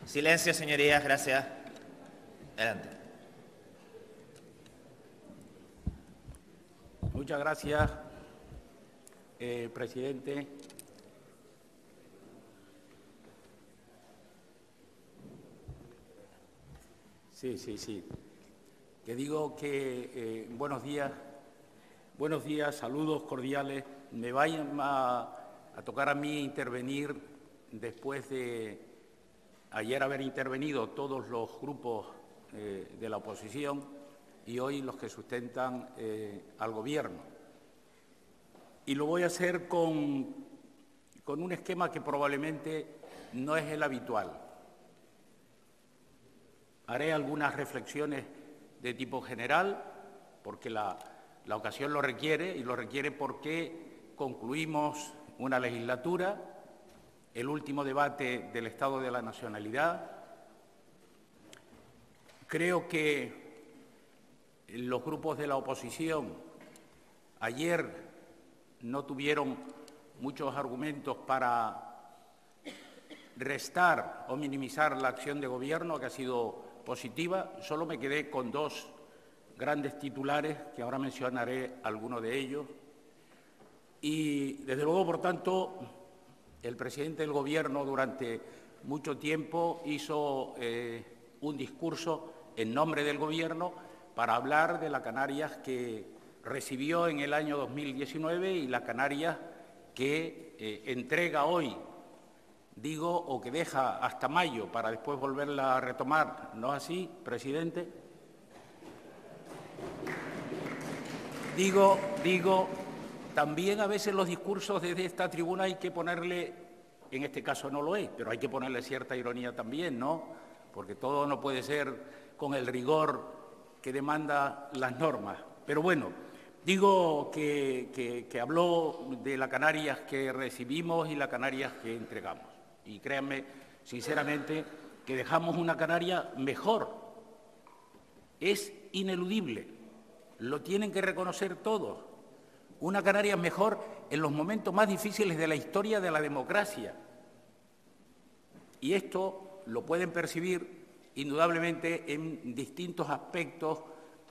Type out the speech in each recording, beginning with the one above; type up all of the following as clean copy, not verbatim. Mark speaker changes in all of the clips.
Speaker 1: Silencio, señorías, gracias. Adelante.
Speaker 2: Muchas gracias, presidente. Sí. Que digo que buenos días, saludos cordiales. Me vayan a tocar a mí intervenir después de ayer haber intervenido todos los grupos de la oposición y hoy los que sustentan al Gobierno. Y lo voy a hacer con un esquema que probablemente no es el habitual. Haré algunas reflexiones de tipo general, porque la ocasión lo requiere, y lo requiere porque concluimos una legislatura, el último debate del Estado de la Nacionalidad. Creo que los grupos de la oposición ayer no tuvieron muchos argumentos para restar o minimizar la acción de Gobierno, que ha sido positiva. Solo me quedé con dos grandes titulares, que ahora mencionaré alguno de ellos. Y, desde luego, por tanto, el presidente del Gobierno durante mucho tiempo hizo un discurso en nombre del Gobierno para hablar de la Canarias que recibió en el año 2019 y la Canarias que entrega hoy, digo, o que deja hasta mayo para después volverla a retomar. ¿No es así, presidente? Digo, también a veces los discursos desde esta tribuna hay que ponerle, en este caso no lo es, pero hay que ponerle cierta ironía también, ¿no? Porque todo no puede ser con el rigor que demanda las normas. Pero bueno, digo que habló de la Canarias que recibimos y la Canarias que entregamos. Y créanme, sinceramente, que dejamos una Canarias mejor. Es ineludible, lo tienen que reconocer todos. Una Canarias mejor en los momentos más difíciles de la historia de la democracia. Y esto lo pueden percibir indudablemente en distintos aspectos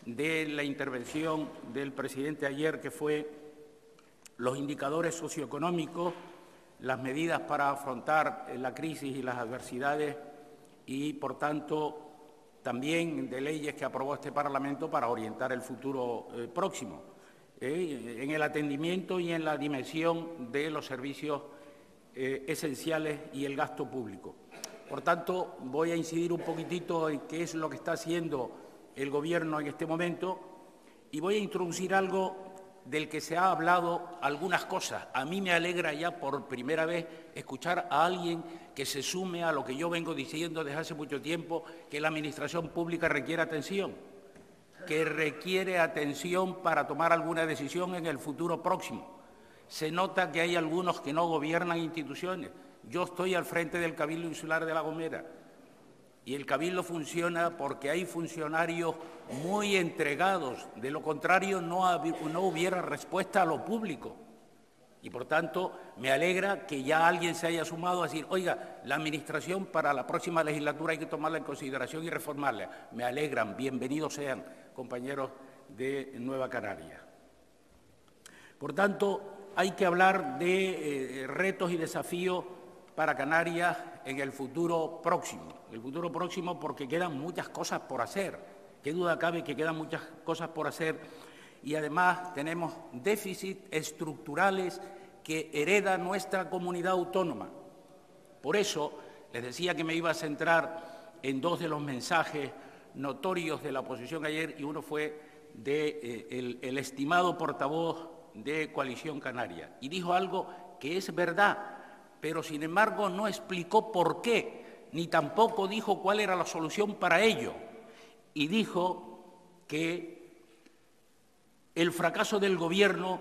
Speaker 2: de la intervención del presidente ayer, que fue los indicadores socioeconómicos, las medidas para afrontar la crisis y las adversidades y, por tanto, también de leyes que aprobó este Parlamento para orientar el futuro próximo, en el atendimiento y en la dimensión de los servicios esenciales y el gasto público. Por tanto, voy a incidir un poquitito en qué es lo que está haciendo el Gobierno en este momento y voy a introducir algo del que se ha hablado, algunas cosas. A mí me alegra ya por primera vez escuchar a alguien que se sume a lo que yo vengo diciendo desde hace mucho tiempo, que la Administración pública requiere atención, que requiere atención para tomar alguna decisión en el futuro próximo. Se nota que hay algunos que no gobiernan instituciones. Yo estoy al frente del Cabildo Insular de La Gomera y el Cabildo funciona porque hay funcionarios muy entregados. De lo contrario, no hubiera respuesta a lo público. Y, por tanto, me alegra que ya alguien se haya sumado a decir, oiga, la Administración para la próxima legislatura hay que tomarla en consideración y reformarla. Me alegran, bienvenidos sean, compañeros de Nueva Canarias. Por tanto, hay que hablar de retos y desafíos para Canarias en el futuro próximo. El futuro próximo porque quedan muchas cosas por hacer. Qué duda cabe que quedan muchas cosas por hacer y además tenemos déficits estructurales que hereda nuestra comunidad autónoma. Por eso les decía que me iba a centrar en dos de los mensajes notorios de la oposición ayer y uno fue del estimado portavoz de Coalición Canaria. Y dijo algo que es verdad, pero sin embargo no explicó por qué, ni tampoco dijo cuál era la solución para ello. Y dijo que el fracaso del Gobierno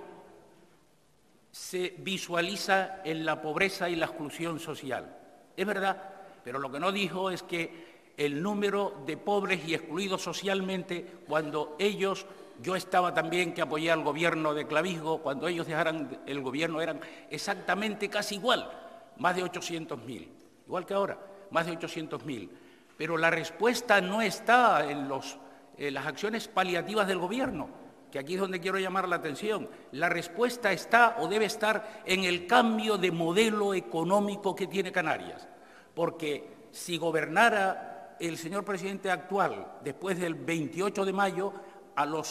Speaker 2: se visualiza en la pobreza y la exclusión social. Es verdad, pero lo que no dijo es que el número de pobres y excluidos socialmente, cuando ellos, yo estaba también que apoyé al Gobierno de Clavijo, cuando ellos dejaran el Gobierno eran exactamente casi igual, más de 800.000, igual que ahora. más de 800.000. Pero la respuesta no está en las acciones paliativas del Gobierno, que aquí es donde quiero llamar la atención. La respuesta está o debe estar en el cambio de modelo económico que tiene Canarias. Porque si gobernara el señor presidente actual después del 28 de mayo, a la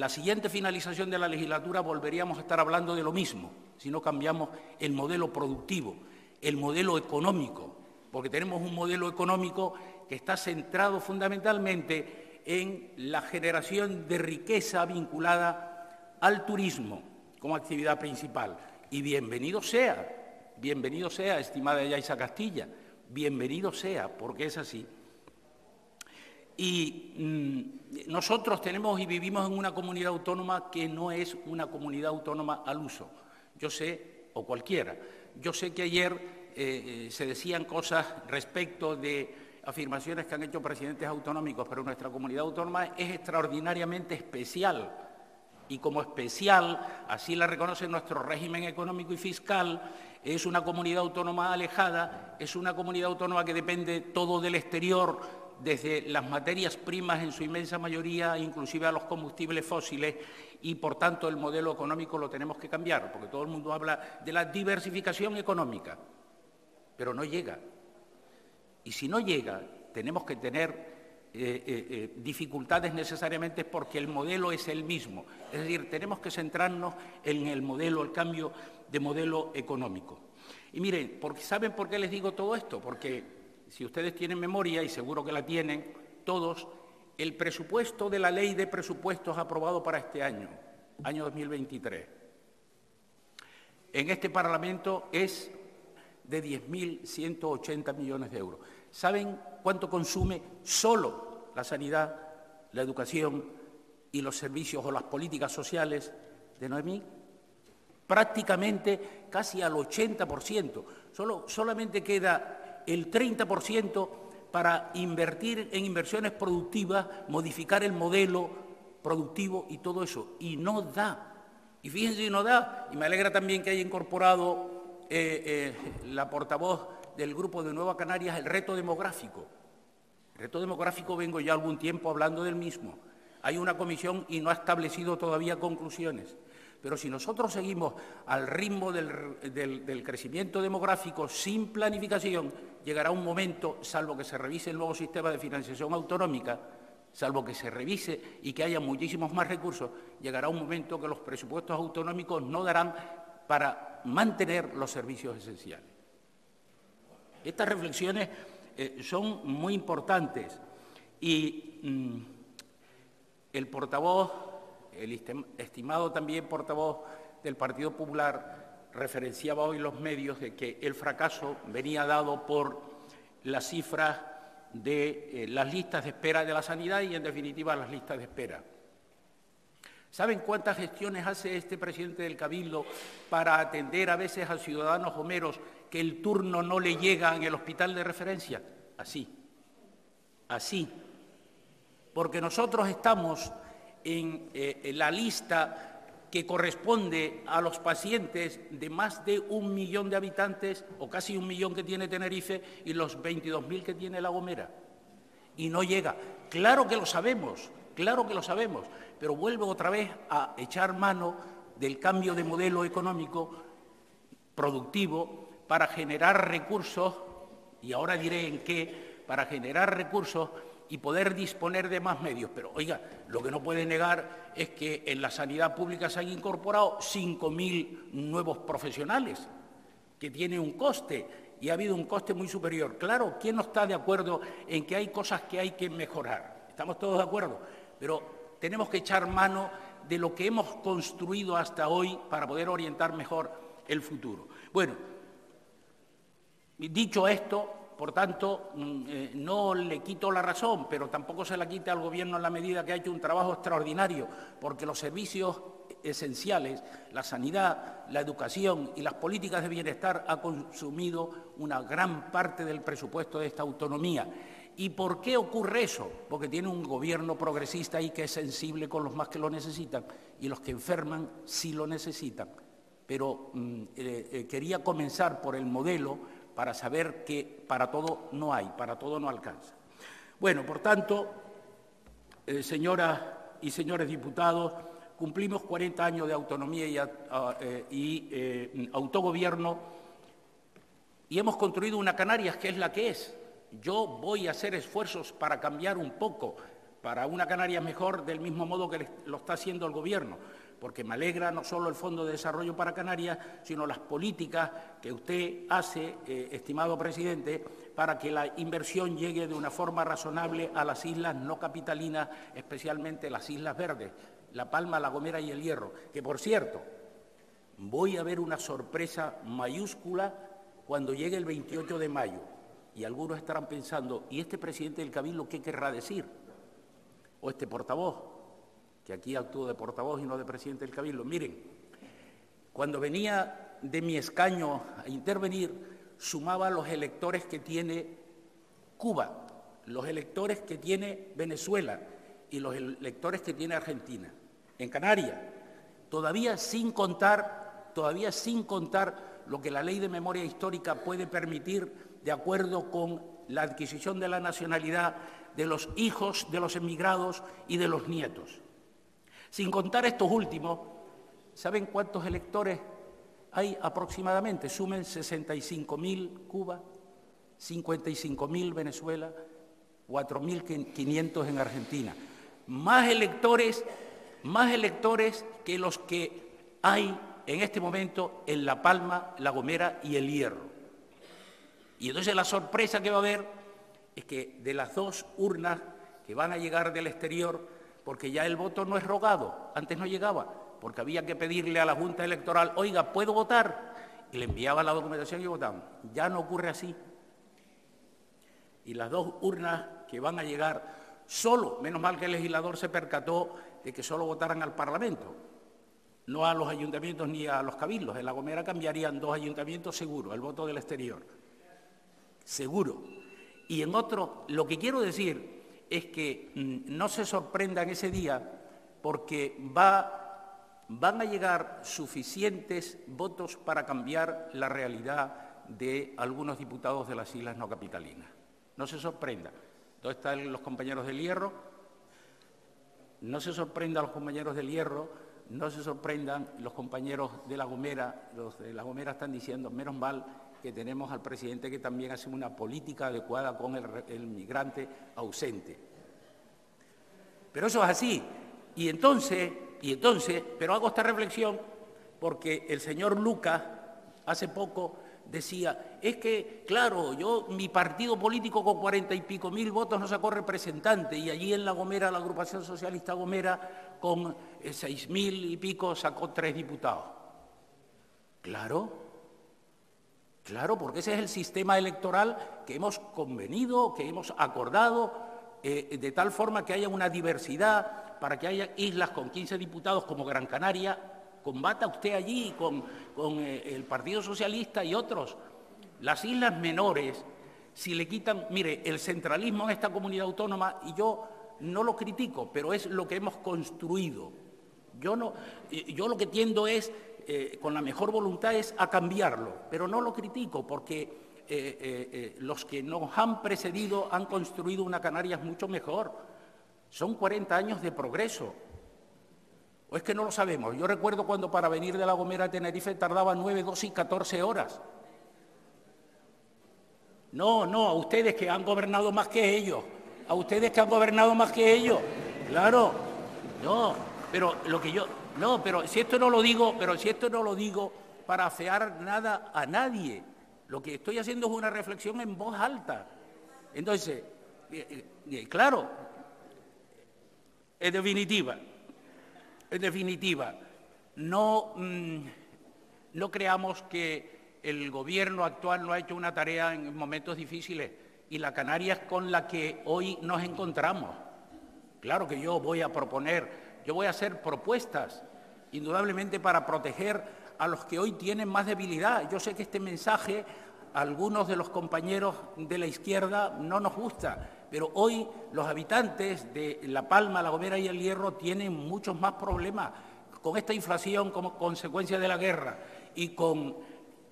Speaker 2: siguiente finalización de la legislatura volveríamos a estar hablando de lo mismo, si no cambiamos el modelo productivo, el modelo económico, porque tenemos un modelo económico que está centrado fundamentalmente en la generación de riqueza vinculada al turismo como actividad principal. Y bienvenido sea, estimada Yaiza Castilla, bienvenido sea, porque es así. Y nosotros tenemos y vivimos en una comunidad autónoma que no es una comunidad autónoma al uso. Yo sé, o cualquiera, yo sé que ayer se decían cosas respecto de afirmaciones que han hecho presidentes autonómicos, pero nuestra comunidad autónoma es extraordinariamente especial. Y como especial, así la reconoce nuestro régimen económico y fiscal, es una comunidad autónoma alejada, es una comunidad autónoma que depende todo del exterior, desde las materias primas en su inmensa mayoría, inclusive a los combustibles fósiles, y por tanto el modelo económico lo tenemos que cambiar, porque todo el mundo habla de la diversificación económica, pero no llega. Y si no llega, tenemos que tener dificultades necesariamente porque el modelo es el mismo. Es decir, tenemos que centrarnos en el modelo, el cambio de modelo económico. Y miren, ¿saben por qué les digo todo esto? Porque si ustedes tienen memoria, y seguro que la tienen todos, el presupuesto de la Ley de Presupuestos aprobado para este año 2023, en este Parlamento es de 10.180 millones de euros. ¿Saben cuánto consume solo la sanidad, la educación y los servicios o las políticas sociales de Noemí? Prácticamente casi al 80%. Solamente queda el 30% para invertir en inversiones productivas, modificar el modelo productivo y todo eso. Y no da. Y fíjense si no da. Y me alegra también que haya incorporado la portavoz del Grupo de Nueva Canarias el reto demográfico. El reto demográfico vengo ya algún tiempo hablando del mismo. Hay una comisión y no ha establecido todavía conclusiones. Pero si nosotros seguimos al ritmo del crecimiento demográfico sin planificación, llegará un momento, salvo que se revise el nuevo sistema de financiación autonómica, salvo que se revise y que haya muchísimos más recursos, llegará un momento que los presupuestos autonómicos no darán para mantener los servicios esenciales. Estas reflexiones son muy importantes y el portavoz, el estimado también portavoz del Partido Popular, referenciaba hoy los medios de que el fracaso venía dado por las cifras de las listas de espera de la sanidad y, en definitiva, las listas de espera. ¿Saben cuántas gestiones hace este presidente del Cabildo para atender a veces a ciudadanos homeros que el turno no le llega en el hospital de referencia? Así. Porque nosotros estamos en la lista que corresponde a los pacientes de más de 1 millón de habitantes, o casi 1 millón que tiene Tenerife, y los 22.000 que tiene La Gomera. Y no llega. Claro que lo sabemos, pero vuelvo otra vez a echar mano del cambio de modelo económico productivo para generar recursos, y ahora diré en qué, para generar recursos y poder disponer de más medios. Pero, oiga, lo que no puede negar es que en la sanidad pública se han incorporado 5.000 nuevos profesionales, que tiene un coste, y ha habido un coste muy superior. Claro, ¿quién no está de acuerdo en que hay cosas que hay que mejorar? Estamos todos de acuerdo, pero tenemos que echar mano de lo que hemos construido hasta hoy para poder orientar mejor el futuro. Bueno, dicho esto, por tanto, no le quito la razón, pero tampoco se la quita al Gobierno en la medida que ha hecho un trabajo extraordinario, porque los servicios esenciales, la sanidad, la educación y las políticas de bienestar ha consumido una gran parte del presupuesto de esta autonomía. ¿Y por qué ocurre eso? Porque tiene un Gobierno progresista y que es sensible con los más que lo necesitan, y los que enferman sí lo necesitan. Pero quería comenzar por el modelo para saber que para todo no hay, para todo no alcanza. Bueno, por tanto, señoras y señores diputados, cumplimos 40 años de autonomía y autogobierno y hemos construido una Canarias que es la que es. Yo voy a hacer esfuerzos para cambiar un poco, para una Canarias mejor, del mismo modo que lo está haciendo el Gobierno, porque me alegra no solo el Fondo de Desarrollo para Canarias, sino las políticas que usted hace, estimado presidente, para que la inversión llegue de una forma razonable a las islas no capitalinas, especialmente las Islas Verdes, La Palma, La Gomera y El Hierro, que, por cierto, voy a ver una sorpresa mayúscula cuando llegue el 28 de mayo. Y algunos estarán pensando, ¿y este presidente del Cabildo qué querrá decir? O este portavoz, que aquí actúo de portavoz y no de presidente del Cabildo. Miren, cuando venía de mi escaño a intervenir, sumaba los electores que tiene Cuba, los electores que tiene Venezuela y los electores que tiene Argentina. En Canarias, todavía sin contar lo que la Ley de Memoria Histórica puede permitir de acuerdo con la adquisición de la nacionalidad de los hijos de los emigrados y de los nietos. Sin contar estos últimos, ¿saben cuántos electores hay aproximadamente? Sumen 65.000 Cuba, 55.000 Venezuela, 4.500 en Argentina. Más electores que los que hay en este momento en La Palma, La Gomera y El Hierro. Y entonces la sorpresa que va a haber es que de las 2 urnas que van a llegar del exterior, porque ya el voto no es rogado, antes no llegaba, porque había que pedirle a la Junta Electoral, oiga, ¿puedo votar? Y le enviaban la documentación y votaban. Ya no ocurre así. Y las 2 urnas que van a llegar, solo, menos mal que el legislador se percató de que solo votaran al Parlamento, no a los ayuntamientos ni a los cabildos. En La Gomera cambiarían 2 ayuntamientos seguro, el voto del exterior. Seguro. Y en otro, lo que quiero decir es que no se sorprendan ese día porque van a llegar suficientes votos para cambiar la realidad de algunos diputados de las islas no capitalinas. No se sorprendan. ¿Dónde están los compañeros del Hierro? No se sorprendan los compañeros del Hierro, no se sorprendan los compañeros de La Gomera. Los de La Gomera están diciendo, menos mal que tenemos al presidente que también hace una política adecuada con el migrante ausente. Pero eso es así. Y entonces, pero hago esta reflexión porque el señor Lucas hace poco decía, es que, claro, mi partido político con 40 y pico mil votos no sacó representante y allí en La Gomera, la agrupación socialista Gomera, con 6.000 y pico sacó 3 diputados. Claro, porque ese es el sistema electoral que hemos convenido, que hemos acordado, de tal forma que haya una diversidad, para que haya islas con 15 diputados como Gran Canaria. Combata usted allí con el Partido Socialista y otros. Las islas menores, si le quitan, mire, el centralismo en esta comunidad autónoma, y yo no lo critico, pero es lo que hemos construido. Yo lo que tiendo es, con la mejor voluntad, es a cambiarlo, pero no lo critico porque los que nos han precedido han construido una Canarias mucho mejor. Son 40 años de progreso. ¿O es que no lo sabemos? Yo recuerdo cuando para venir de La Gomera a Tenerife tardaba 9, 12 y 14 horas. No, a ustedes que han gobernado más que ellos. A ustedes que han gobernado más que ellos. Claro. No, pero lo que yo... No, pero si esto no lo digo para afear nada a nadie. Lo que estoy haciendo es una reflexión en voz alta. Entonces, claro, en definitiva, no creamos que el Gobierno actual no ha hecho una tarea en momentos difíciles y la Canarias con la que hoy nos encontramos. Claro que yo voy a hacer propuestas, indudablemente para proteger a los que hoy tienen más debilidad. Yo sé que este mensaje a algunos de los compañeros de la izquierda no nos gusta, pero hoy los habitantes de La Palma, La Gomera y El Hierro tienen muchos más problemas con esta inflación como consecuencia de la guerra y con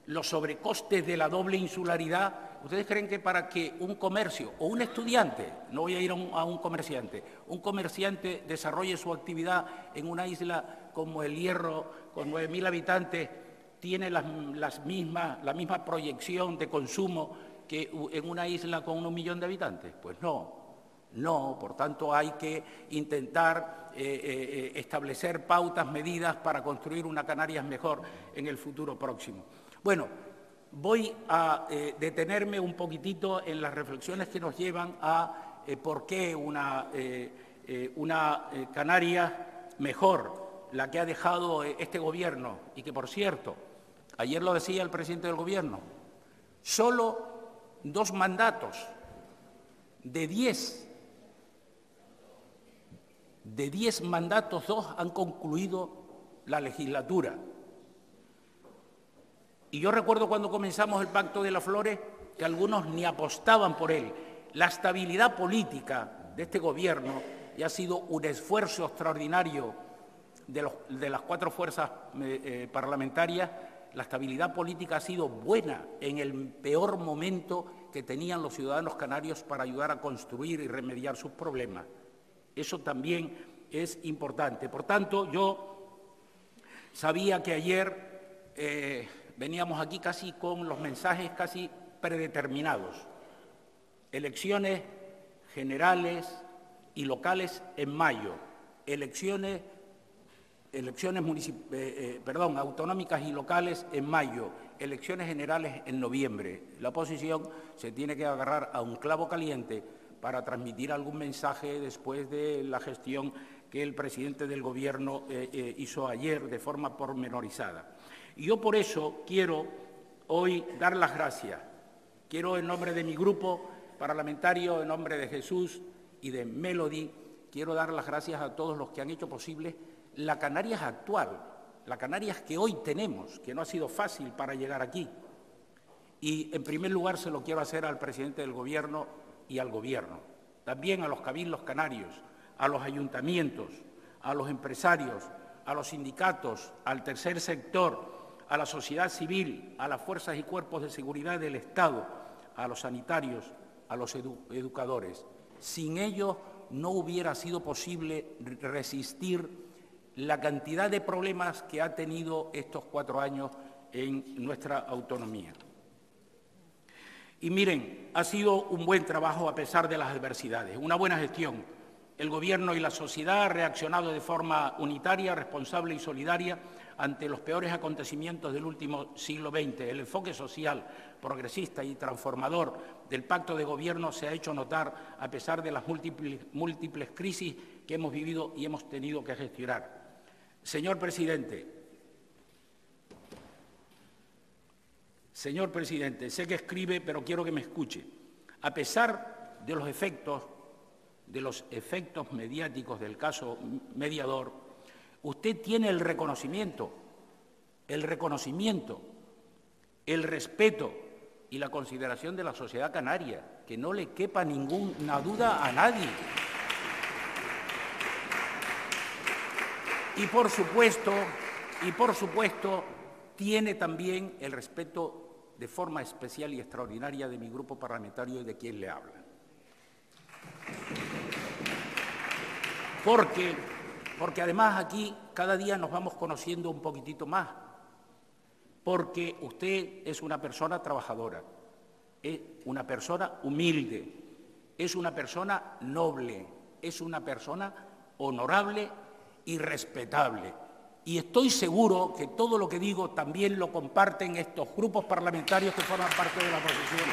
Speaker 2: los sobrecostes de la doble insularidad. ¿Ustedes creen que para que un comercio o un estudiante, no voy a ir a un comerciante desarrolle su actividad en una isla como El Hierro, con 9.000 habitantes, tiene la misma proyección de consumo que en una isla con 1 millón de habitantes? Pues no, por tanto hay que intentar establecer pautas, medidas para construir una Canarias mejor en el futuro próximo. Bueno, voy a detenerme un poquitito en las reflexiones que nos llevan a por qué una Canarias mejor, la que ha dejado este Gobierno, y que, por cierto, ayer lo decía el presidente del Gobierno, solo 2 mandatos de 10 mandatos, 2 han concluido la legislatura. Y yo recuerdo cuando comenzamos el Pacto de las Flores que algunos ni apostaban por él. La estabilidad política de este Gobierno, y ha sido un esfuerzo extraordinario de las 4 fuerzas parlamentarias, la estabilidad política ha sido buena en el peor momento que tenían los ciudadanos canarios para ayudar a construir y remediar sus problemas. Eso también es importante. Por tanto, yo sabía que ayer veníamos aquí casi con los mensajes casi predeterminados. Elecciones generales y locales en mayo, elecciones autonómicas y locales en mayo, elecciones generales en noviembre. La oposición se tiene que agarrar a un clavo caliente para transmitir algún mensaje después de la gestión que el presidente del Gobierno hizo ayer de forma pormenorizada. Y yo por eso quiero hoy dar las gracias. Quiero, en nombre de mi grupo parlamentario, en nombre de Jesús y de Melody, quiero dar las gracias a todos los que han hecho posible la Canarias actual, la Canarias que hoy tenemos, que no ha sido fácil para llegar aquí. Y, en primer lugar, se lo quiero hacer al presidente del Gobierno y al Gobierno, también a los cabildos canarios, a los ayuntamientos, a los empresarios, a los sindicatos, al tercer sector, a la sociedad civil, a las fuerzas y cuerpos de seguridad del Estado, a los sanitarios, a los educadores. Sin ellos no hubiera sido posible resistir la cantidad de problemas que ha tenido estos 4 años en nuestra autonomía. Y miren, ha sido un buen trabajo a pesar de las adversidades, una buena gestión. El Gobierno y la sociedad han reaccionado de forma unitaria, responsable y solidaria ante los peores acontecimientos del último siglo XX. El enfoque social, progresista y transformador del Pacto de Gobierno se ha hecho notar a pesar de las múltiples crisis que hemos vivido y hemos tenido que gestionar. Señor presidente, sé que escribe, pero quiero que me escuche. A pesar de los efectos mediáticos del caso Mediador, usted tiene el reconocimiento, el respeto y la consideración de la sociedad canaria, que no le quepa ninguna duda a nadie. Y por supuesto, tiene también el respeto de forma especial y extraordinaria de mi grupo parlamentario y de quien le habla. Porque además aquí cada día nos vamos conociendo un poquitito más, porque usted es una persona trabajadora, es una persona humilde, es una persona noble, es una persona honorable y respetable. Y estoy seguro que todo lo que digo también lo comparten estos grupos parlamentarios que forman parte de la oposición.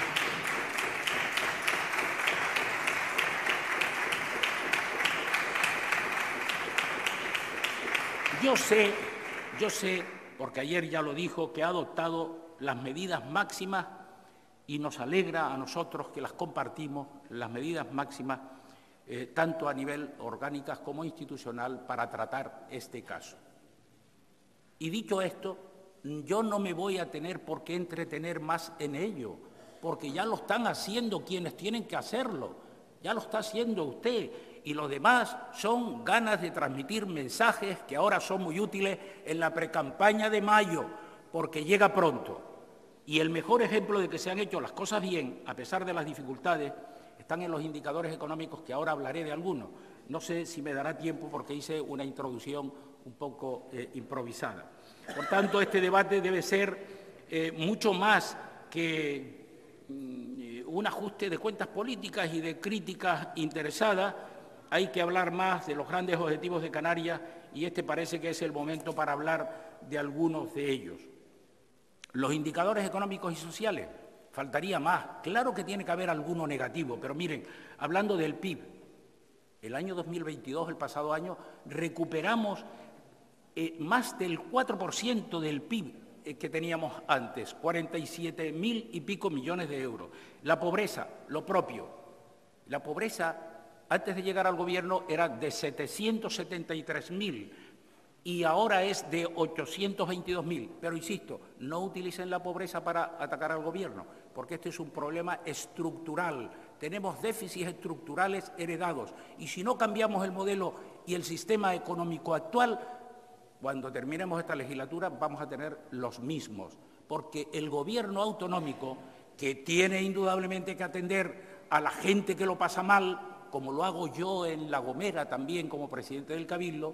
Speaker 2: Yo sé, porque ayer ya lo dijo, que ha adoptado las medidas máximas y nos alegra a nosotros que las compartimos, las medidas máximas, tanto a nivel orgánicas como institucional, para tratar este caso. Y dicho esto, yo no me voy a tener por qué entretener más en ello, porque ya lo están haciendo quienes tienen que hacerlo, ya lo está haciendo usted, y los demás son ganas de transmitir mensajes que ahora son muy útiles en la precampaña de mayo, porque llega pronto. Y el mejor ejemplo de que se han hecho las cosas bien, a pesar de las dificultades, están en los indicadores económicos, que ahora hablaré de algunos. No sé si me dará tiempo porque hice una introducción un poco improvisada. Por tanto, este debate debe ser mucho más que un ajuste de cuentas políticas y de críticas interesadas. Hay que hablar más de los grandes objetivos de Canarias y este parece que es el momento para hablar de algunos de ellos. Los indicadores económicos y sociales, faltaría más. Claro que tiene que haber alguno negativo, pero miren, hablando del PIB, el año 2022, el pasado año, recuperamos más del 4% del PIB que teníamos antes, 47.000 y pico millones de euros. La pobreza, lo propio. La pobreza, antes de llegar al Gobierno, era de 773.000 y ahora es de 822.000. Pero, insisto, no utilicen la pobreza para atacar al Gobierno, porque este es un problema estructural. Tenemos déficits estructurales heredados y si no cambiamos el modelo y el sistema económico actual, cuando terminemos esta legislatura vamos a tener los mismos, porque el Gobierno autonómico, que tiene indudablemente que atender a la gente que lo pasa mal, como lo hago yo en La Gomera también como presidente del Cabildo,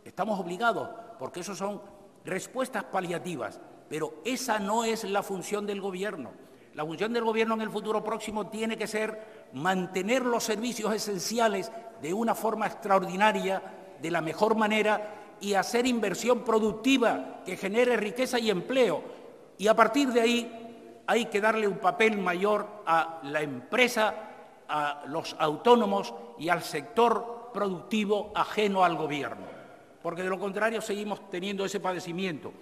Speaker 2: estamos obligados, porque eso son respuestas paliativas, pero esa no es la función del Gobierno. La función del Gobierno en el futuro próximo tiene que ser mantener los servicios esenciales de una forma extraordinaria, de la mejor manera, y hacer inversión productiva que genere riqueza y empleo. Y a partir de ahí hay que darle un papel mayor a la empresa, a los autónomos y al sector productivo ajeno al Gobierno, porque de lo contrario seguimos teniendo ese padecimiento.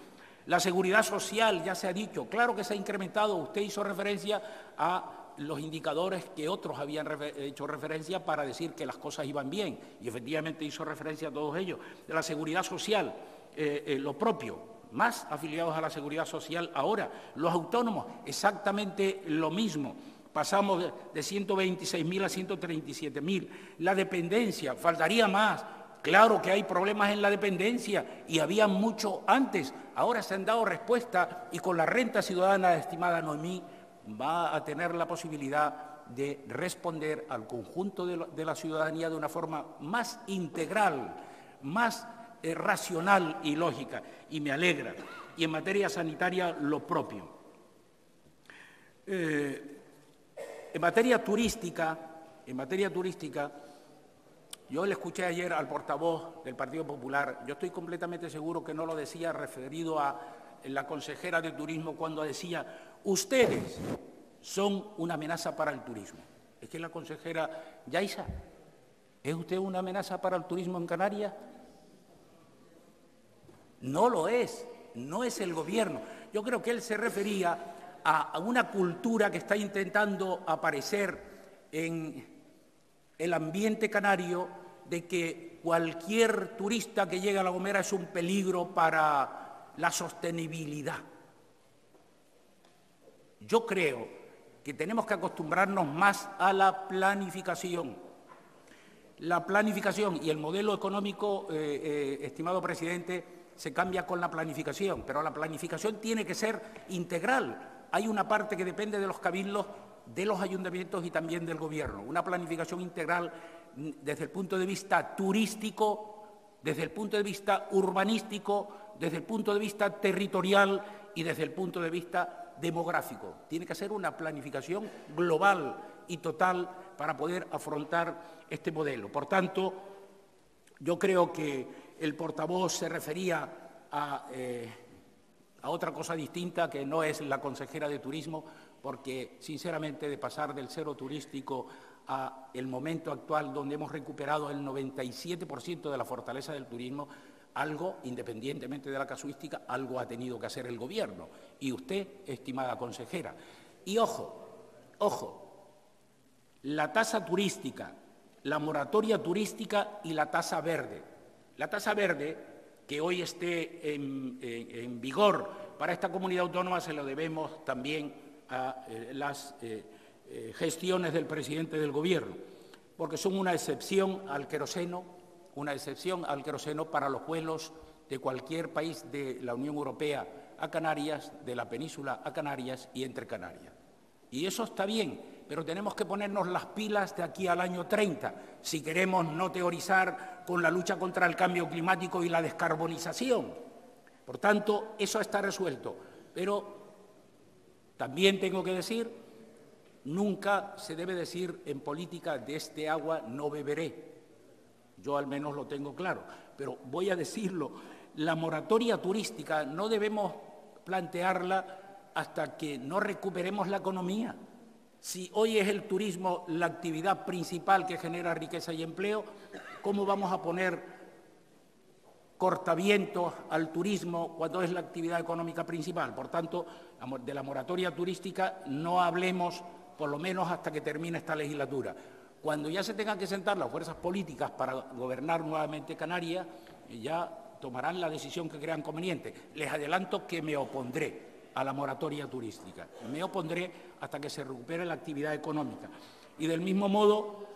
Speaker 2: La seguridad social, ya se ha dicho, claro que se ha incrementado. Usted hizo referencia a los indicadores que otros habían hecho referencia para decir que las cosas iban bien, y efectivamente hizo referencia a todos ellos. De la seguridad social, lo propio, más afiliados a la seguridad social ahora. Los autónomos, exactamente lo mismo. Pasamos de 126.000 a 137.000. La dependencia, faltaría más. Claro que hay problemas en la dependencia y había mucho antes. Ahora se han dado respuesta y con la renta ciudadana estimada Noemí va a tener la posibilidad de responder al conjunto de la ciudadanía de una forma más integral, más racional y lógica, y me alegra. Y en materia sanitaria, lo propio. En materia turística, yo le escuché ayer al portavoz del Partido Popular. Yo estoy completamente seguro que no lo decía referido a la consejera de Turismo cuando decía: ustedes son una amenaza para el turismo. Es que la consejera Yaiza, ¿es usted una amenaza para el turismo en Canarias? No lo es, no es el Gobierno. Yo creo que él se refería a una cultura que está intentando aparecer en el ambiente canario de que cualquier turista que llegue a La Gomera es un peligro para la sostenibilidad. Yo creo que tenemos que acostumbrarnos más a la planificación. La planificación y el modelo económico, estimado presidente, se cambia con la planificación, pero la planificación tiene que ser integral. Hay una parte que depende de los cabildos, de los ayuntamientos y también del Gobierno. Una planificación integral desde el punto de vista turístico, desde el punto de vista urbanístico, desde el punto de vista territorial y desde el punto de vista demográfico. Tiene que ser una planificación global y total para poder afrontar este modelo. Por tanto, yo creo que el portavoz se refería a otra cosa distinta, que no es la consejera de Turismo, porque, sinceramente, de pasar del cero turístico a el momento actual, donde hemos recuperado el 97% de la fortaleza del turismo, algo, independientemente de la casuística, algo ha tenido que hacer el Gobierno. Y usted, estimada consejera. Y ojo, la tasa turística, la moratoria turística y la tasa verde. La tasa verde, que hoy esté en vigor para esta comunidad autónoma, se lo debemos también a las gestiones del presidente del Gobierno, porque son una excepción al queroseno para los vuelos de cualquier país de la Unión Europea a Canarias, de la península a Canarias y entre Canarias. Y eso está bien, pero tenemos que ponernos las pilas de aquí al año 30, si queremos no teorizar con la lucha contra el cambio climático y la descarbonización. Por tanto, eso está resuelto. Pero también tengo que decir, nunca se debe decir en política de este agua no beberé. Yo al menos lo tengo claro, pero voy a decirlo. La moratoria turística no debemos plantearla hasta que no recuperemos la economía. Si hoy es el turismo la actividad principal que genera riqueza y empleo, ¿cómo vamos a poner cortavientos al turismo cuando es la actividad económica principal? Por tanto, de la moratoria turística no hablemos, por lo menos hasta que termine esta legislatura. Cuando ya se tengan que sentar las fuerzas políticas para gobernar nuevamente Canarias, ya tomarán la decisión que crean conveniente. Les adelanto que me opondré a la moratoria turística. Me opondré hasta que se recupere la actividad económica. Y del mismo modo,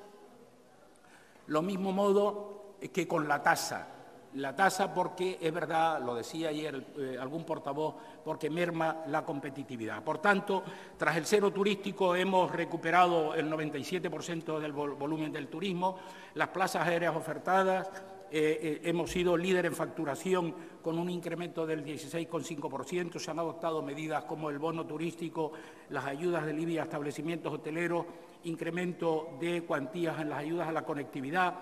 Speaker 2: que con la tasa. La tasa porque, es verdad, lo decía ayer algún portavoz, porque merma la competitividad. Por tanto, tras el cero turístico hemos recuperado el 97% del volumen del turismo, las plazas aéreas ofertadas, hemos sido líder en facturación con un incremento del 16,5%, se han adoptado medidas como el bono turístico, las ayudas del IBI a establecimientos hoteleros, incremento de cuantías en las ayudas a la conectividad,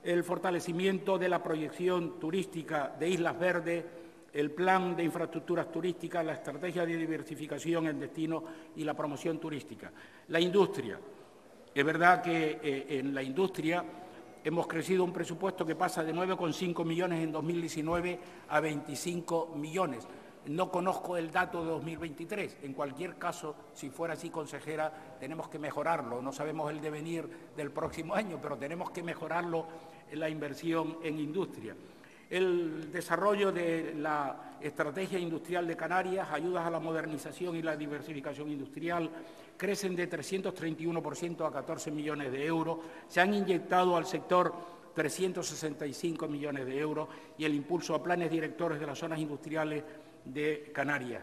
Speaker 2: el fortalecimiento de la proyección turística de Islas Verdes, el plan de infraestructuras turísticas, la estrategia de diversificación en destinos y la promoción turística. La industria. Es verdad que en la industria hemos crecido un presupuesto que pasa de 9,5 millones en 2019 a 25 millones. No conozco el dato de 2023. En cualquier caso, si fuera así, consejera, tenemos que mejorarlo. No sabemos el devenir del próximo año, pero tenemos que mejorarlo en la inversión en industria. El desarrollo de la estrategia industrial de Canarias, ayudas a la modernización y la diversificación industrial, crecen de 331% a 14 millones de euros. Se han inyectado al sector 365 millones de euros y el impulso a planes directores de las zonas industriales de Canarias.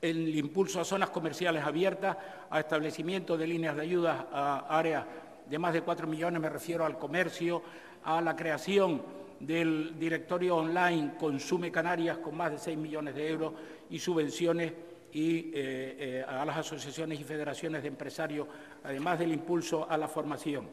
Speaker 2: El impulso a zonas comerciales abiertas, a establecimiento de líneas de ayuda a áreas de más de 4 millones, me refiero al comercio, a la creación del directorio online Consume Canarias con más de 6 millones de euros y subvenciones y a las asociaciones y federaciones de empresarios, además del impulso a la formación.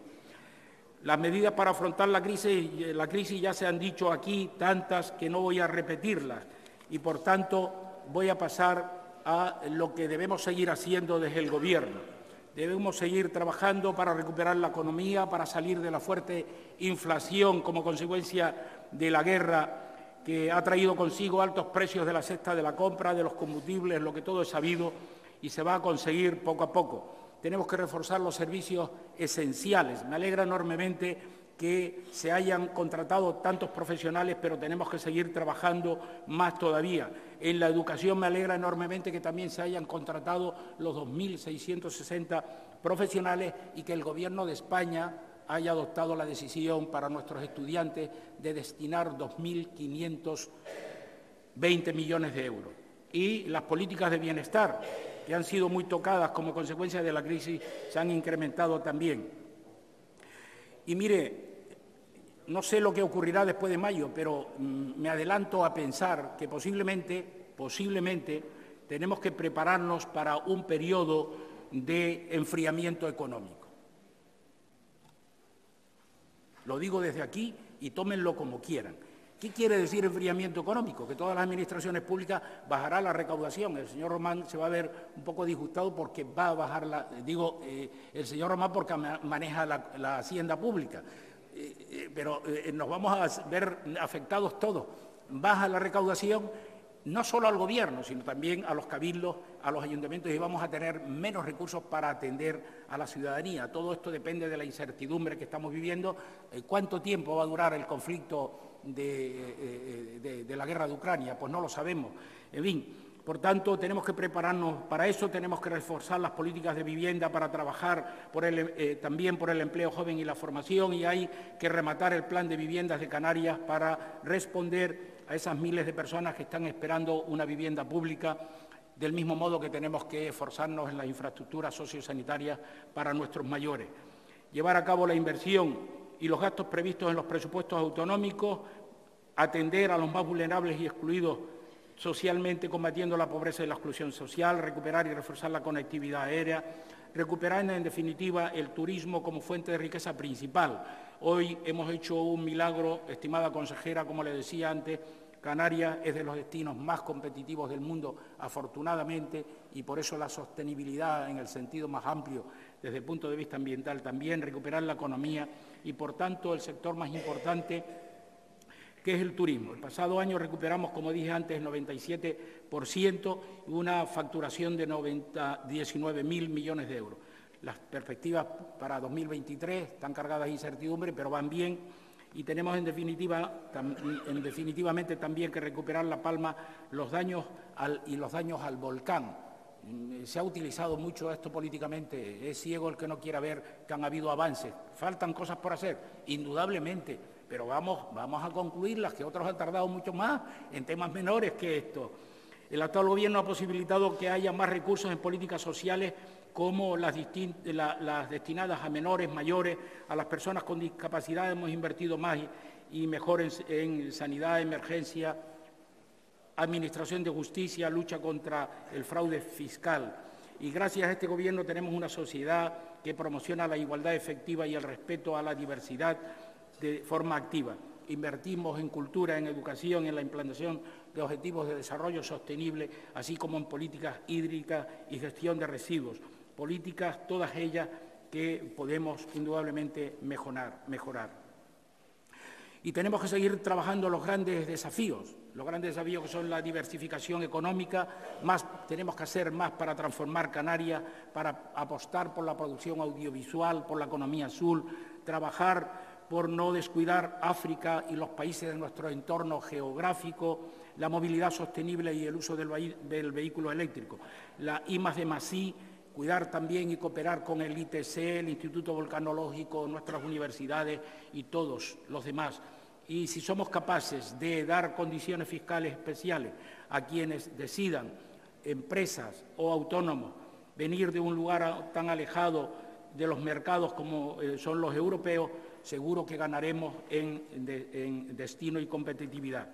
Speaker 2: Las medidas para afrontar la crisis ya se han dicho aquí, tantas que no voy a repetirlas, y por tanto voy a pasar a lo que debemos seguir haciendo desde el Gobierno. Debemos seguir trabajando para recuperar la economía, para salir de la fuerte inflación como consecuencia de la guerra que ha traído consigo altos precios de la cesta de la compra, de los combustibles, lo que todo es sabido, y se va a conseguir poco a poco. Tenemos que reforzar los servicios esenciales. Me alegra enormemente que se hayan contratado tantos profesionales, pero tenemos que seguir trabajando más todavía. En la educación me alegra enormemente que también se hayan contratado los 2.660 profesionales y que el Gobierno de España haya adoptado la decisión para nuestros estudiantes de destinar 2.520 millones de euros. Y las políticas de bienestar, que han sido muy tocadas como consecuencia de la crisis, se han incrementado también. Y mire, no sé lo que ocurrirá después de mayo, pero me adelanto a pensar que posiblemente tenemos que prepararnos para un periodo de enfriamiento económico. Lo digo desde aquí y tómenlo como quieran. ¿Qué quiere decir enfriamiento económico? Que todas las administraciones públicas bajará la recaudación. El señor Román se va a ver un poco disgustado porque va a bajar el señor Román porque maneja la hacienda pública. Pero nos vamos a ver afectados todos. Baja la recaudación no solo al Gobierno, sino también a los cabildos, a los ayuntamientos, y vamos a tener menos recursos para atender a la ciudadanía. Todo esto depende de la incertidumbre que estamos viviendo. ¿Cuánto tiempo va a durar el conflicto de la guerra de Ucrania? Pues no lo sabemos. En fin, por tanto, tenemos que prepararnos para eso, tenemos que reforzar las políticas de vivienda para trabajar también por el empleo joven y la formación, y hay que rematar el plan de viviendas de Canarias para responder a esas miles de personas que están esperando una vivienda pública, del mismo modo que tenemos que esforzarnos en las infraestructuras sociosanitarias para nuestros mayores. Llevar a cabo la inversión y los gastos previstos en los presupuestos autonómicos, atender a los más vulnerables y excluidos socialmente, combatiendo la pobreza y la exclusión social, recuperar y reforzar la conectividad aérea, recuperar en definitiva el turismo como fuente de riqueza principal. Hoy hemos hecho un milagro, estimada consejera, como le decía antes, Canarias es de los destinos más competitivos del mundo, afortunadamente, y por eso la sostenibilidad en el sentido más amplio, desde el punto de vista ambiental también, recuperar la economía y, por tanto, el sector más importante, que es el turismo. El pasado año recuperamos, como dije antes, el 97% y una facturación de 19.000 millones de euros. Las perspectivas para 2023 están cargadas de incertidumbre, pero van bien. Y tenemos definitivamente también que recuperar La Palma los daños al volcán. Se ha utilizado mucho esto políticamente, es ciego el que no quiera ver que han habido avances. Faltan cosas por hacer, indudablemente, pero vamos a concluirlas, que otros han tardado mucho más en temas menores que esto. El actual Gobierno ha posibilitado que haya más recursos en políticas sociales como las destinadas a menores, mayores, a las personas con discapacidad. Hemos invertido más y mejor en sanidad, emergencia, administración de justicia, lucha contra el fraude fiscal. Y gracias a este Gobierno tenemos una sociedad que promociona la igualdad efectiva y el respeto a la diversidad de forma activa. Invertimos en cultura, en educación, en la implantación de objetivos de desarrollo sostenible, así como en políticas hídricas y gestión de residuos. Políticas, todas ellas, que podemos indudablemente mejorar. Y tenemos que seguir trabajando los grandes desafíos que son la diversificación económica, tenemos que hacer más para transformar Canarias, para apostar por la producción audiovisual, por la economía azul, trabajar por no descuidar África y los países de nuestro entorno geográfico, la movilidad sostenible y el uso del vehículo eléctrico, la I+D+I, cuidar también y cooperar con el ITC, el Instituto Volcanológico, nuestras universidades y todos los demás. Y si somos capaces de dar condiciones fiscales especiales a quienes decidan, empresas o autónomos, venir de un lugar tan alejado de los mercados como son los europeos, seguro que ganaremos en destino y competitividad.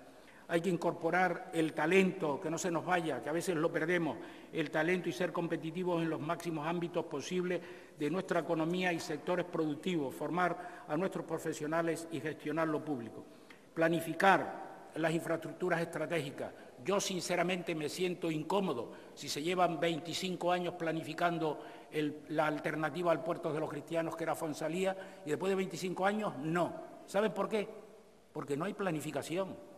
Speaker 2: Hay que incorporar el talento, que no se nos vaya, que a veces lo perdemos, el talento y ser competitivos en los máximos ámbitos posibles de nuestra economía y sectores productivos, formar a nuestros profesionales y gestionar lo público. Planificar las infraestructuras estratégicas. Yo, sinceramente, me siento incómodo si se llevan 25 años planificando la alternativa al puerto de los cristianos, que era Fonsalía, y después de 25 años, no. ¿Saben por qué? Porque no hay planificación.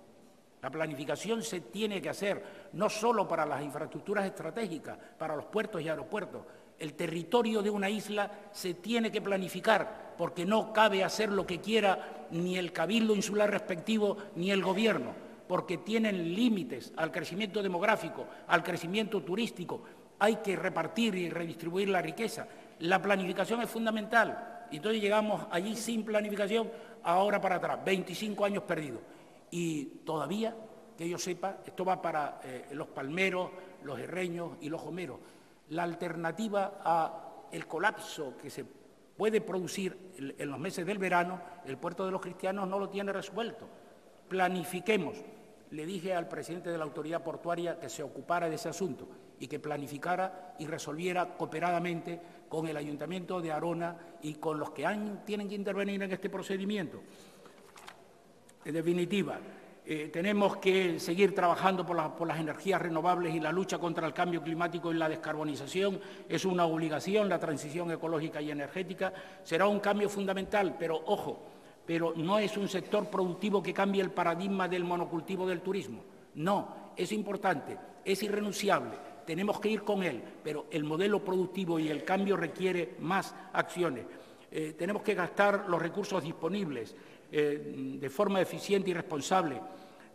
Speaker 2: La planificación se tiene que hacer no solo para las infraestructuras estratégicas, para los puertos y aeropuertos. El territorio de una isla se tiene que planificar, porque no cabe hacer lo que quiera ni el cabildo insular respectivo ni el Gobierno, porque tienen límites al crecimiento demográfico, al crecimiento turístico. Hay que repartir y redistribuir la riqueza. La planificación es fundamental. Entonces llegamos allí sin planificación, ahora para atrás, 25 años perdidos. Y todavía, que yo sepa, esto va para los palmeros, los herreños y los jomeros. La alternativa al colapso que se puede producir en los meses del verano, el puerto de los cristianos no lo tiene resuelto. Planifiquemos. Le dije al presidente de la autoridad portuaria que se ocupara de ese asunto y que planificara y resolviera cooperadamente con el Ayuntamiento de Arona y con los que tienen que intervenir en este procedimiento. En definitiva, tenemos que seguir trabajando por las energías renovables y la lucha contra el cambio climático y la descarbonización. Es una obligación la transición ecológica y energética. Será un cambio fundamental, pero ojo, pero no es un sector productivo que cambie el paradigma del monocultivo del turismo. No, es importante, es irrenunciable, tenemos que ir con él, pero el modelo productivo y el cambio requiere más acciones. Tenemos que gastar los recursos disponibles de forma eficiente y responsable,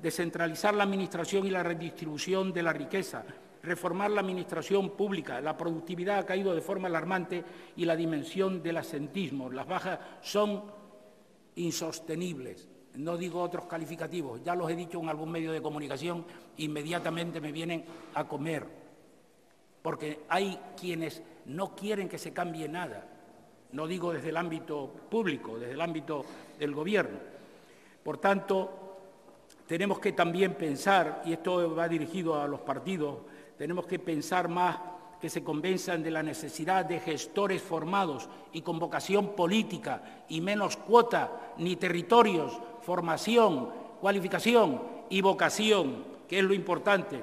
Speaker 2: descentralizar la administración y la redistribución de la riqueza, reformar la administración pública. La productividad ha caído de forma alarmante y la dimensión del asentismo, las bajas son insostenibles. no digo otros calificativos, ya los he dicho en algún medio de comunicación, inmediatamente me vienen a comer, porque hay quienes no quieren que se cambie nada, no digo desde el ámbito público, desde el ámbito del Gobierno. Por tanto, tenemos que también pensar, y esto va dirigido a los partidos, tenemos que pensar más que se convenzan de la necesidad de gestores formados y con vocación política y menos cuota ni territorios, formación, cualificación y vocación, que es lo importante.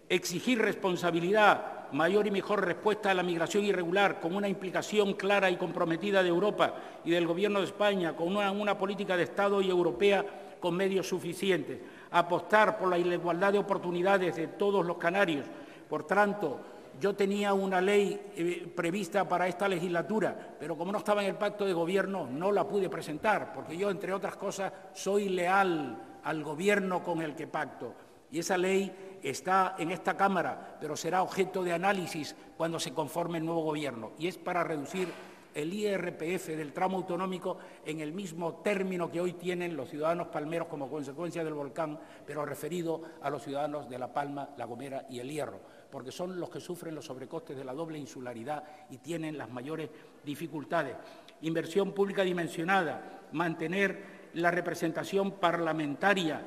Speaker 2: Exigir responsabilidad, mayor y mejor respuesta a la migración irregular, con una implicación clara y comprometida de Europa y del Gobierno de España, con una política de Estado y europea con medios suficientes. Apostar por la igualdad de oportunidades de todos los canarios. Por tanto, yo tenía una ley prevista para esta legislatura, pero como no estaba en el pacto de gobierno, no la pude presentar, porque yo, entre otras cosas, soy leal al gobierno con el que pacto. Y esa ley está en esta Cámara, pero será objeto de análisis cuando se conforme el nuevo gobierno. Y es para reducir el IRPF del tramo autonómico en el mismo término que hoy tienen los ciudadanos palmeros como consecuencia del volcán, pero referido a los ciudadanos de La Palma, La Gomera y El Hierro, porque son los que sufren los sobrecostes de la doble insularidad y tienen las mayores dificultades. Inversión pública dimensionada, mantener la representación parlamentaria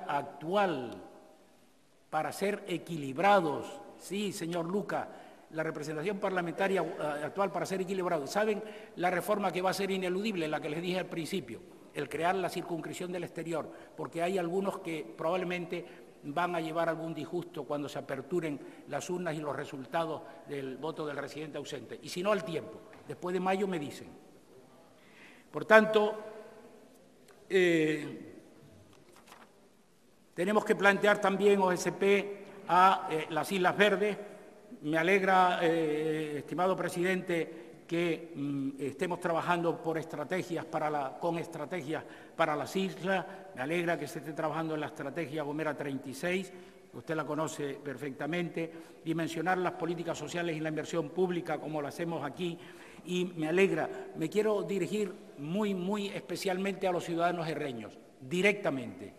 Speaker 2: actual para ser equilibrados. Sí, señor Luca, la representación parlamentaria actual para ser equilibrados. ¿Saben la reforma que va a ser ineludible, la que les dije al principio? El crear la circunscripción del exterior, porque hay algunos que probablemente van a llevar algún disgusto cuando se aperturen las urnas y los resultados del voto del residente ausente. Y si no, al tiempo. Después de mayo me dicen. Por tanto, tenemos que plantear también OSP a las Islas Verdes. Me alegra, estimado presidente, que estemos trabajando con estrategias para las islas. Me alegra que se esté trabajando en la estrategia Gomera 36, usted la conoce perfectamente, dimensionar las políticas sociales y la inversión pública como lo hacemos aquí. Y me alegra, me quiero dirigir muy especialmente a los ciudadanos herreños, directamente.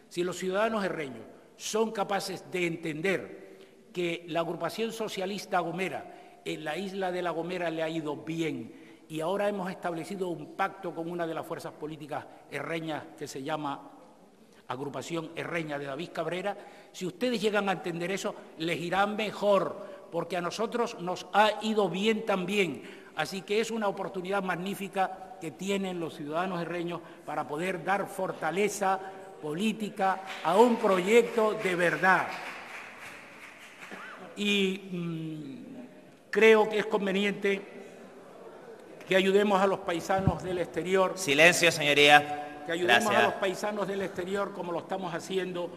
Speaker 2: Si los ciudadanos herreños son capaces de entender que la agrupación socialista Gomera en la isla de La Gomera le ha ido bien y ahora hemos establecido un pacto con una de las fuerzas políticas herreñas que se llama Agrupación Herreña de David Cabrera, si ustedes llegan a entender eso, les irá mejor, porque a nosotros nos ha ido bien también. Así que es una oportunidad magnífica que tienen los ciudadanos herreños para poder dar fortaleza política a un proyecto de verdad. Y creo que es conveniente que ayudemos a los paisanos del exterior.
Speaker 1: Silencio, señoría.
Speaker 2: Que ayudemos a los paisanos del exterior como lo estamos haciendo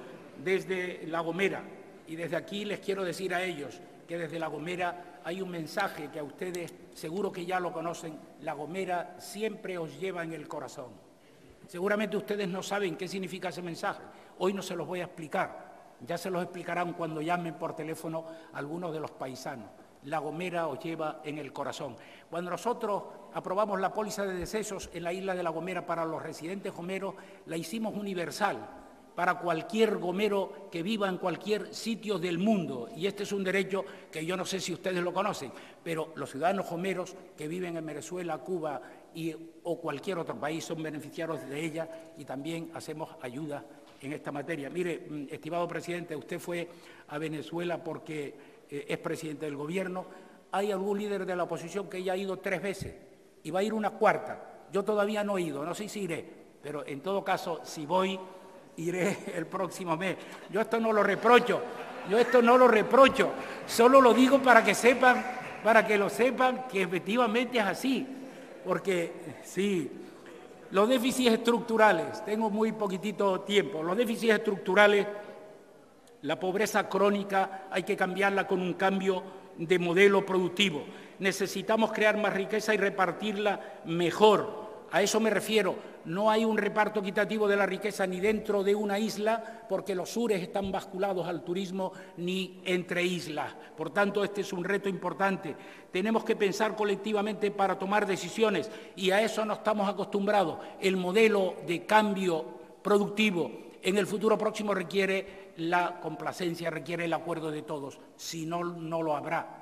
Speaker 2: desde La Gomera. Y desde aquí les quiero decir a ellos que desde La Gomera hay un mensaje que a ustedes seguro que ya lo conocen. La Gomera siempre os lleva en el corazón. Seguramente ustedes no saben qué significa ese mensaje. Hoy no se los voy a explicar. Ya se los explicarán cuando llamen por teléfono a algunos de los paisanos. La Gomera os lleva en el corazón. Cuando nosotros aprobamos la póliza de decesos en la isla de La Gomera para los residentes gomeros, la hicimos universal para cualquier gomero que viva en cualquier sitio del mundo. Y este es un derecho que yo no sé si ustedes lo conocen, pero los ciudadanos gomeros que viven en Venezuela, Cuba o cualquier otro país son beneficiarios de ella y también hacemos ayuda en esta materia. Mire, estimado presidente, usted fue a Venezuela porque es presidente del Gobierno. Hay algún líder de la oposición que ya ha ido 3 veces y va a ir una 4ª. Yo todavía no he ido, no sé si iré, pero en todo caso, si voy, iré el próximo mes. Yo esto no lo reprocho, solo lo digo para que sepan, que efectivamente es así, porque sí. Los déficits estructurales, tengo muy poquitito tiempo, los déficits estructurales, la pobreza crónica hay que cambiarla con un cambio de modelo productivo. Necesitamos crear más riqueza y repartirla mejor. A eso me refiero. No hay un reparto equitativo de la riqueza ni dentro de una isla, porque los sures están basculados al turismo, ni entre islas. Por tanto, este es un reto importante. Tenemos que pensar colectivamente para tomar decisiones y a eso no estamos acostumbrados. El modelo de cambio productivo en el futuro próximo requiere la complacencia, requiere el acuerdo de todos. Si no, no lo habrá.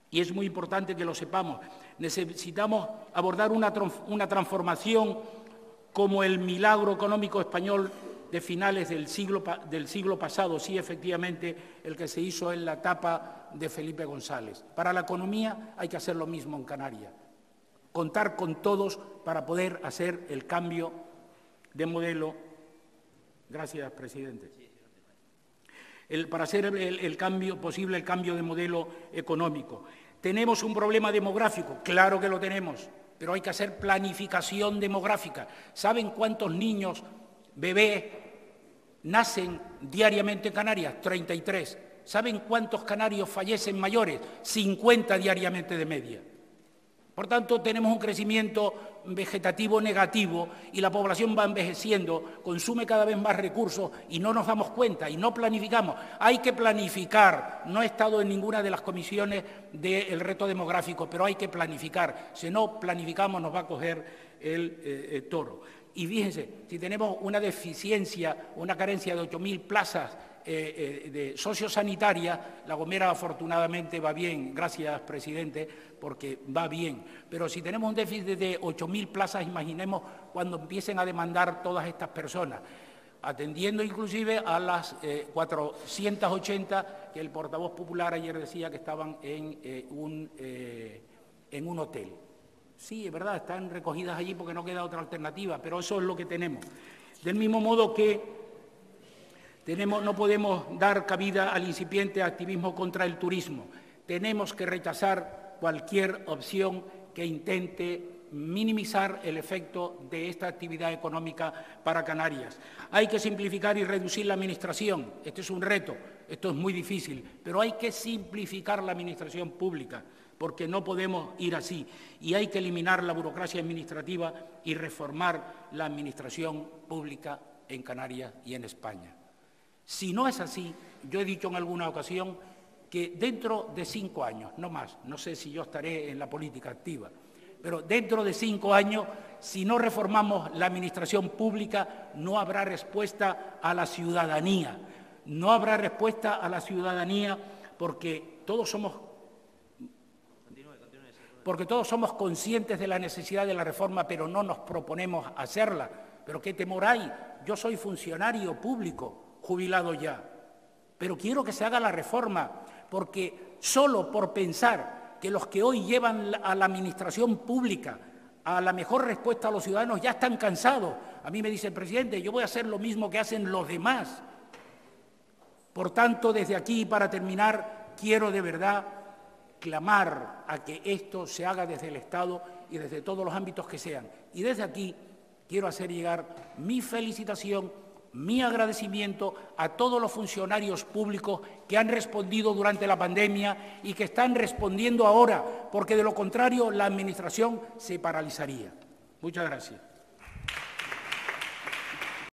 Speaker 2: Y es muy importante que lo sepamos. Necesitamos abordar una transformación como el milagro económico español de finales del siglo pasado, sí, efectivamente, el que se hizo en la etapa de Felipe González. Para la economía hay que hacer lo mismo en Canarias. Contar con todos para poder hacer el cambio de modelo. Gracias, presidente. Para hacer posible el cambio de modelo económico. ¿Tenemos un problema demográfico? Claro que lo tenemos, pero hay que hacer planificación demográfica. ¿Saben cuántos niños, bebés, nacen diariamente en Canarias? 33. ¿Saben cuántos canarios fallecen mayores? 50 diariamente de media. Por tanto, tenemos un crecimiento vegetativo negativo y la población va envejeciendo, consume cada vez más recursos y no nos damos cuenta y no planificamos. Hay que planificar. No he estado en ninguna de las comisiones del reto demográfico, pero hay que planificar. Si no planificamos nos va a coger el toro. Y fíjense, si tenemos una deficiencia, una carencia de 8.000 plazas de sociosanitaria, La Gomera afortunadamente va bien, gracias presidente, porque va bien, pero si tenemos un déficit de 8.000 plazas, imaginemos cuando empiecen a demandar todas estas personas, atendiendo inclusive a las 480 que el portavoz popular ayer decía que estaban en un hotel. Sí, es verdad, están recogidas allí porque no queda otra alternativa, pero eso es lo que tenemos. Del mismo modo que no podemos dar cabida al incipiente activismo contra el turismo. Tenemos que rechazar cualquier opción que intente minimizar el efecto de esta actividad económica para Canarias. Hay que simplificar y reducir la administración. Este es un reto, esto es muy difícil, pero hay que simplificar la administración pública, porque no podemos ir así. Y hay que eliminar la burocracia administrativa y reformar la administración pública en Canarias y en España. Si no es así, yo he dicho en alguna ocasión que dentro de 5 años, no más, no sé si yo estaré en la política activa, pero dentro de 5 años, si no reformamos la administración pública, no habrá respuesta a la ciudadanía. No habrá respuesta a la ciudadanía porque todos somos conscientes de la necesidad de la reforma, pero no nos proponemos hacerla. ¿Pero qué temor hay? Yo soy funcionario público, jubilado ya, pero quiero que se haga la reforma, porque solo por pensar que los que hoy llevan a la administración pública a la mejor respuesta a los ciudadanos ya están cansados. A mí me dice el presidente, yo voy a hacer lo mismo que hacen los demás. Por tanto, desde aquí, para terminar, quiero de verdad clamar a que esto se haga desde el Estado y desde todos los ámbitos que sean. Y desde aquí quiero hacer llegar mi felicitación, mi agradecimiento a todos los funcionarios públicos que han respondido durante la pandemia y que están respondiendo ahora, porque de lo contrario la Administración se paralizaría. Muchas gracias.